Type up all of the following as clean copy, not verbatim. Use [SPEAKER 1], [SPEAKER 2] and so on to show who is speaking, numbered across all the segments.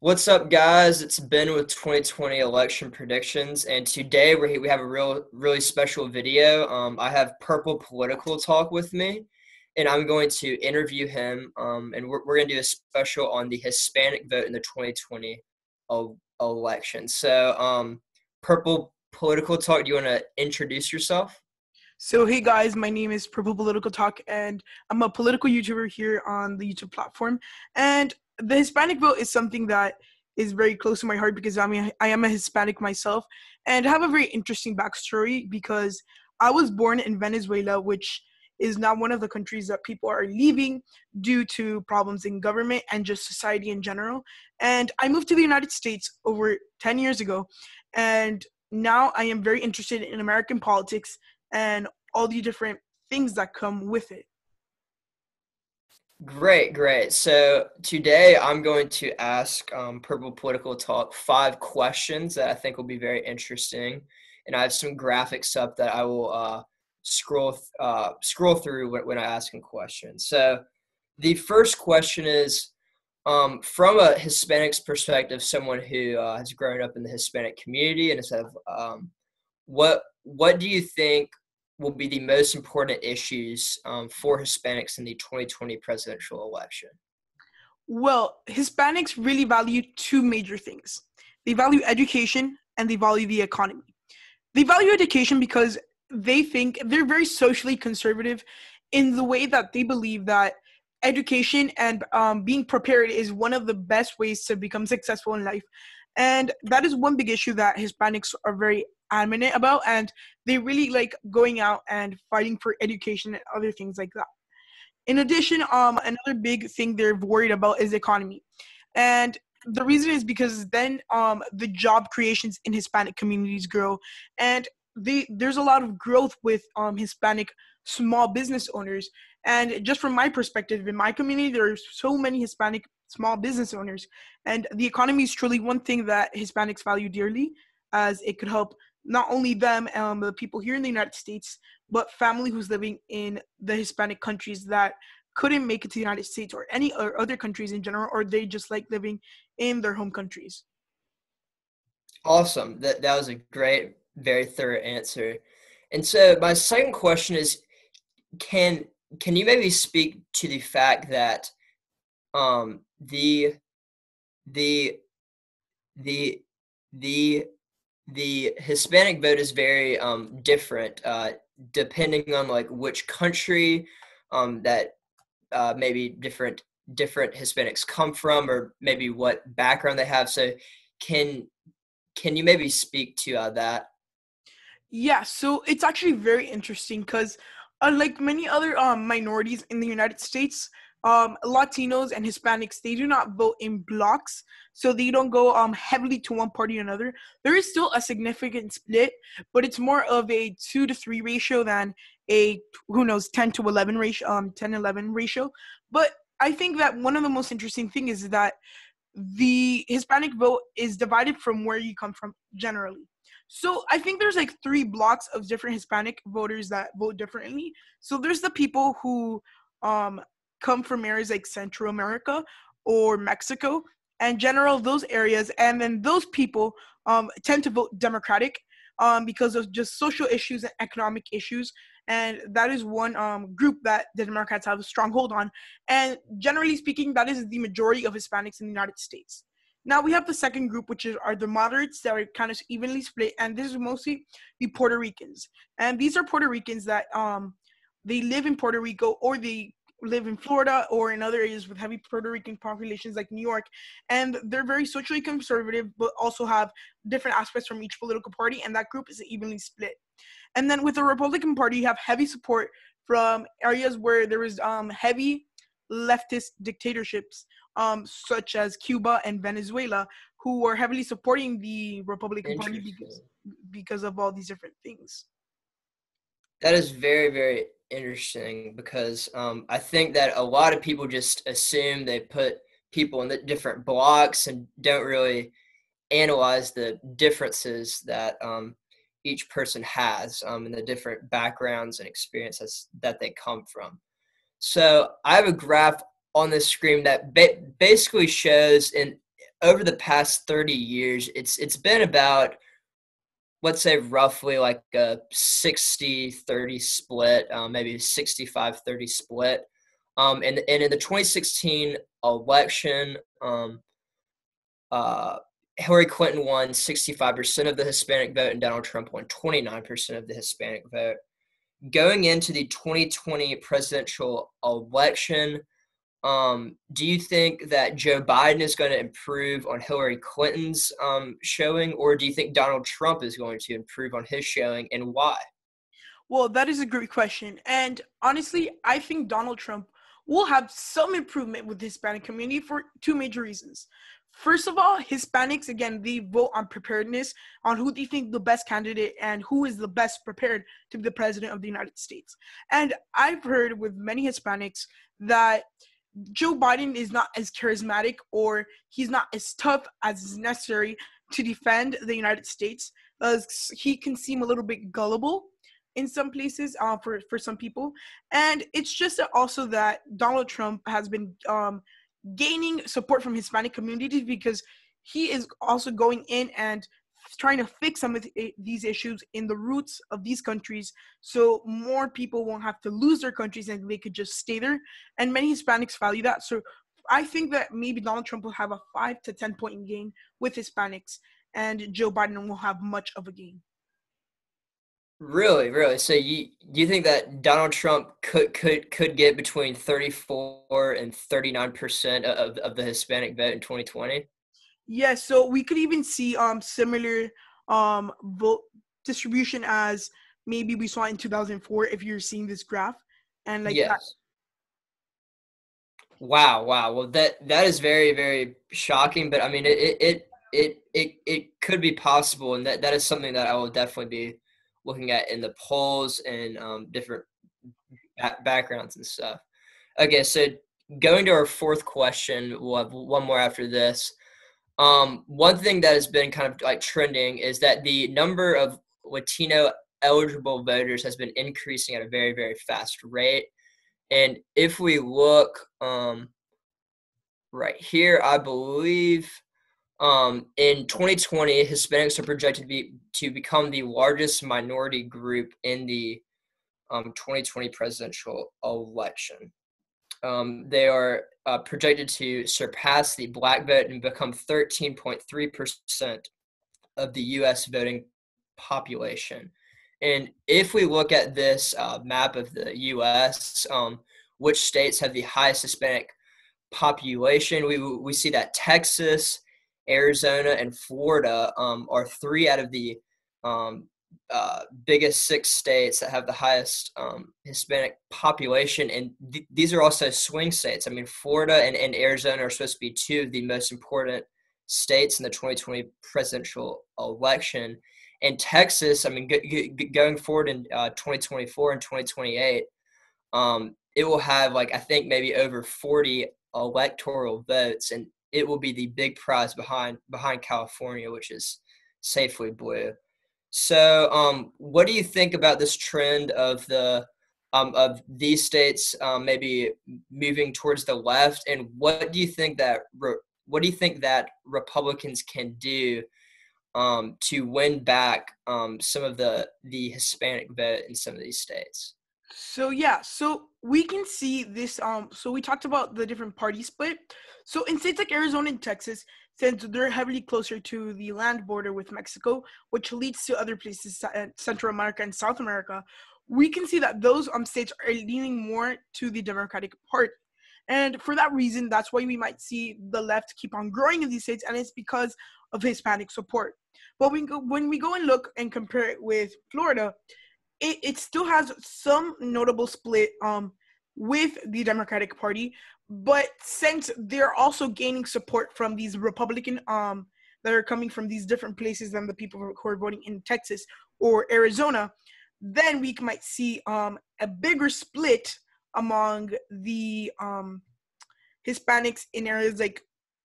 [SPEAKER 1] What's up, guys? It's Ben with 2020 election predictions, and today we have a really special video. I have Purple Political Talk with me, and I'm going to interview him. And we're going to do a special on the Hispanic vote in the 2020 election. Purple Political Talk, do you want to introduce yourself?
[SPEAKER 2] So, hey guys, my name is Purple Political Talk, and I'm a political YouTuber here on the YouTube platform. And the Hispanic vote is something that is very close to my heart because I am a Hispanic myself, and I have a very interesting backstory because I was born in Venezuela, which is now one of the countries that people are leaving due to problems in government and just society in general. And I moved to the United States over 10 years ago, and now I am very interested in American politics and all the different things that come with it.
[SPEAKER 1] Great, great. So today I'm going to ask Purple Political Talk 5 questions that I think will be very interesting, and I have some graphics up that I will scroll through when I ask him questions. So the first question is, from a Hispanic's perspective, someone who has grown up in the Hispanic community, and what do you think will be the most important issues for Hispanics in the 2020 presidential election?
[SPEAKER 2] Well, Hispanics really value two major things. They value education and they value the economy. They value education because they think they're very socially conservative in the way that they believe that education and being prepared is one of the best ways to become successful in life. And that is one big issue that Hispanics are very adamant about, and they really like going out and fighting for education and other things like that. In addition, another big thing they're worried about is the economy. And the reason is because then the job creations in Hispanic communities grow, and there's a lot of growth with Hispanic small business owners. And just from my perspective, in my community, there are so many Hispanic small business owners, and the economy is truly one thing that Hispanics value dearly, as it could help not only them, the people here in the United States, but family who's living in the Hispanic countries that couldn't make it to the United States or any or other countries in general, or they just like living in their home countries.
[SPEAKER 1] Awesome. That was a great, very thorough answer. And so my second question is, can you maybe speak to the fact that the the the the the Hispanic vote is very different depending on like which country that maybe different Hispanics come from, or maybe what background they have. So can can you maybe speak to that?
[SPEAKER 2] Yeah, so it's actually very interesting because, like many other minorities in the United States, Latinos and Hispanics, they do not vote in blocks, so they don't go heavily to one party or another. There is still a significant split, but it's more of a 2 to 3 ratio than a, who knows, 10 to 11 ratio, 10-11 ratio. But I think that one of the most interesting thing is that the Hispanic vote is divided from where you come from generally. So I think there's like 3 blocks of different Hispanic voters that vote differently. So there's the people who um, come from areas like Central America or Mexico, and general those areas, and then those people tend to vote Democratic because of just social issues and economic issues, and that is one group that the Democrats have a strong hold on. And generally speaking, that is the majority of Hispanics in the United States. Now we have the second group, which are the moderates that are kind of evenly split, and this is mostly the Puerto Ricans. And these are Puerto Ricans that they live in Puerto Rico, or they live in Florida or in other areas with heavy Puerto Rican populations like New York, and they're very socially conservative, but also have different aspects from each political party, and that group is evenly split. And then with the Republican Party, you have heavy support from areas where there is heavy leftist dictatorships, such as Cuba and Venezuela, who are heavily supporting the Republican Party
[SPEAKER 1] Interesting.
[SPEAKER 2] because of all these different things.
[SPEAKER 1] That is very, very interesting because I think that a lot of people just assume they put people in the different blocks and don't really analyze the differences that each person has and the different backgrounds and experiences that they come from. So I have a graph on this screen that basically shows in over the past 30 years, it's been about, let's say, roughly like a 60-30 split, maybe 65-30 split. And in the 2016 election, Hillary Clinton won 65% of the Hispanic vote, and Donald Trump won 29% of the Hispanic vote. Going into the 2020 presidential election, do you think that Joe Biden is going to improve on Hillary Clinton's showing, or do you think Donald Trump is going to improve on his showing, and why?
[SPEAKER 2] Well, that is a great question. And honestly, I think Donald Trump will have some improvement with the Hispanic community for two major reasons. First of all, Hispanics, again, they vote on preparedness, on who they think the best candidate and who is the best prepared to be the president of the United States. And I've heard with many Hispanics that Joe Biden is not as charismatic, or he's not as tough as is necessary to defend the United States. He can seem a little bit gullible in some places, for some people. And it's just that also that Donald Trump has been gaining support from Hispanic communities, because he is also going in and trying to fix some of these issues in the roots of these countries, so more people won't have to lose their countries and they could just stay there. And many Hispanics value that. So I think that maybe Donald Trump will have a 5 to 10 point gain with Hispanics, and Joe Biden will have much of a gain.
[SPEAKER 1] Really, really. So you think that Donald Trump could get between 34 and 39% of the Hispanic vote in 2020?
[SPEAKER 2] Yes, so we could even see similar vote distribution as maybe we saw in 2004, if you're seeing this graph. And like that.
[SPEAKER 1] Yes. Wow. Well, that is very, very shocking, but I mean, it could be possible, and that is something that I will definitely be looking at in the polls and different backgrounds and stuff. Okay, so going to our fourth question, we'll have one more after this. One thing that has been kind of like trending is that the number of Latino eligible voters has been increasing at a very, very fast rate. And if we look right here, I believe in 2020, Hispanics are projected to become the largest minority group in the 2020 presidential election. They are projected to surpass the black vote and become 13.3% of the U.S. voting population. And if we look at this map of the U.S., which states have the highest Hispanic population, we see that Texas, Arizona, and Florida are three out of the biggest 6 states that have the highest Hispanic population, and these are also swing states. I mean, Florida and Arizona are supposed to be two of the most important states in the 2020 presidential election. And Texas, I mean, going forward in 2024 and 2028, it will have, like, I think maybe over 40 electoral votes, and it will be the big prize behind California, which is safely blue. So, what do you think about this trend of these states maybe moving towards the left, and what do you think that Republicans can do to win back some of the Hispanic vote in some of these states?
[SPEAKER 2] So yeah, so we can see this. So we talked about the different party split. So in states like Arizona and Texas, since they're heavily closer to the land border with Mexico, which leads to other places, Central America and South America, we can see that those states are leaning more to the Democratic Party. And for that reason, that's why we might see the left keep on growing in these states, and it's because of Hispanic support. But when we go and look and compare it with Florida, it still has some notable split with the Democratic Party, but since they're also gaining support from these Republican that are coming from these different places than the people who are voting in Texas or Arizona, then we might see a bigger split among the Hispanics in areas like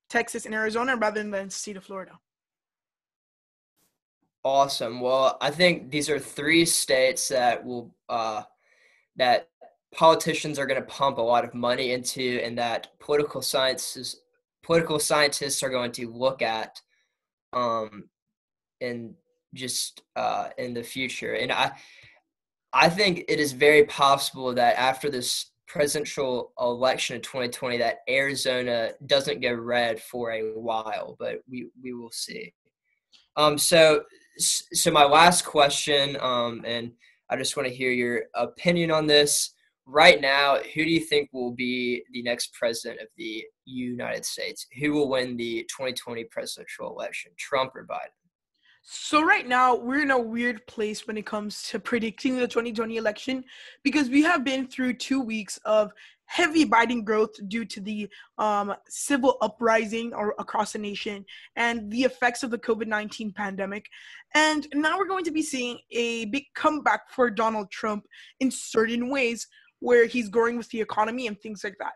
[SPEAKER 2] Texas and Arizona rather than the state of Florida.
[SPEAKER 1] Awesome. Well, I think these are 3 states that will that politicians are going to pump a lot of money into, and that political scientists political scientists are going to look at in in the future. And I think it is very possible that after this presidential election in 2020 that Arizona doesn't go red for a while, but we will see. So my last question, and I just want to hear your opinion on this. Right now, who do you think will be the next president of the United States? Who will win the 2020 presidential election, Trump or Biden?
[SPEAKER 2] So right now, we're in a weird place when it comes to predicting the 2020 election because we have been through 2 weeks of heavy Biden growth due to the civil uprising across the nation and the effects of the COVID-19 pandemic. And now we're going to be seeing a big comeback for Donald Trump in certain ways where he's growing with the economy and things like that.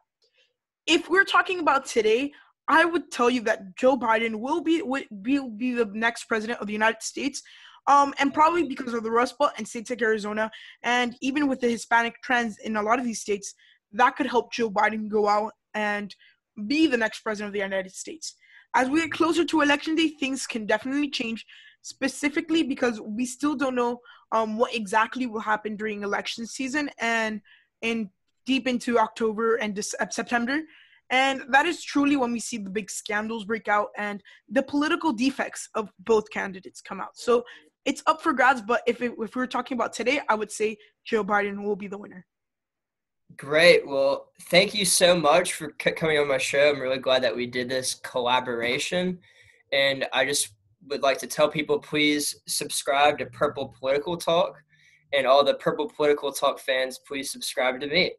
[SPEAKER 2] If we're talking about today, I would tell you that Joe Biden will be the next president of the United States, and probably because of the Rust Belt and states like Arizona, and even with the Hispanic trends in a lot of these states, that could help Joe Biden go out and be the next president of the United States. As we get closer to election day, things can definitely change, specifically because we still don't know what exactly will happen during election season and deep into October and September. And that is truly when we see the big scandals break out and the political defects of both candidates come out. So it's up for grabs, but if we were talking about today, I would say Joe Biden will be the winner.
[SPEAKER 1] Great. Well, thank you so much for coming on my show. I'm really glad that we did this collaboration. And I just would like to tell people, please subscribe to Purple Political Talk. And all the Purple Political Talk fans, please subscribe to me.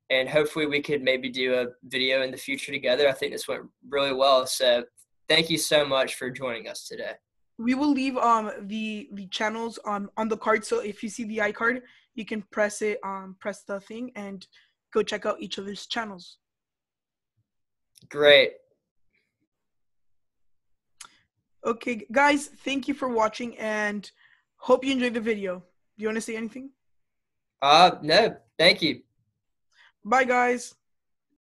[SPEAKER 1] And hopefully we could maybe do a video in the future together. I think this went really well. So thank you so much for joining us today.
[SPEAKER 2] We will leave the channels on the card. So if you see the iCard, you can press it, press the thing and go check out each other's channels.
[SPEAKER 1] Great.
[SPEAKER 2] Okay, guys, thank you for watching and hope you enjoyed the video. Do you want to say anything?
[SPEAKER 1] No, thank you.
[SPEAKER 2] Bye, guys.